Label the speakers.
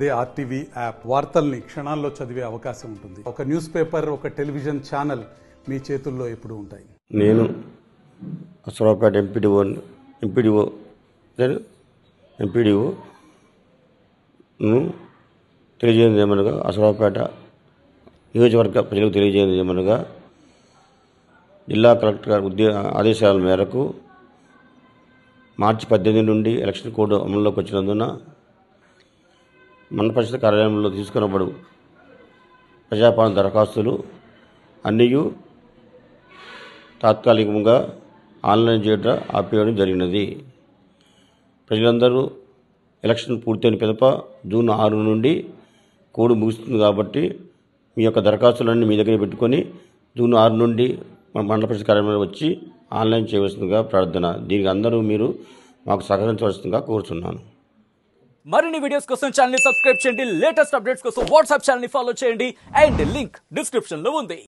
Speaker 1: They RTV app వార్తల్ని క్షణాల్లో చదివే అవకాశం ఉంటుంది. ఒక న్యూస్ పేపర్, ఒక టెలివిజన్ ఛానల్ మీ చేతుల్లో ఎప్పుడూ ఉంటాయి.
Speaker 2: నేను అసరావుపేట ఎంపీడీఓ తెలియజేయడం ఏమనగా, అసరావుపేట నియోజకవర్గ ప్రజలకు తెలియజేయడం ఏమనగా, జిల్లా కలెక్టర్ గారి ఆదేశాల మేరకు మార్చి 18 నుండి ఎలక్షన్ కోడ్ అమల్లోకి వచ్చినందున మండల పరిషత్ కార్యాలయంలో తీసుకున్నప్పుడు ప్రజాపాలన దరఖాస్తులు అన్నీ తాత్కాలికంగా ఆన్లైన్ చేయడం ఆపేయడం జరిగినది. ప్రజలందరూ ఎలక్షన్ పూర్తయిన పిదప జూన్ 6 నుండి కోడ్ ముగుస్తుంది కాబట్టి మీ యొక్క దరఖాస్తులన్నీ మీ దగ్గర పెట్టుకొని జూన్ 6 నుండి మండల పరిషత్ కార్యాలయంలో వచ్చి ఆన్లైన్ చేయవలసిందిగా ప్రార్థన. దీనికి అందరూ మీరు మాకు సహకరించవలసిందిగా కోరుతున్నాను.
Speaker 3: మరిన్ని వీడియోస్ కోసం ఛానల్ ని సబ్స్క్రైబ్ చేయండి. లేటెస్ట్ అప్డేట్స్ కోసం వాట్సాప్ ఛానల్ ని ఫాలో చేయండి. అండ్ లింక్ డిస్క్రిప్షన్ లో ఉంది.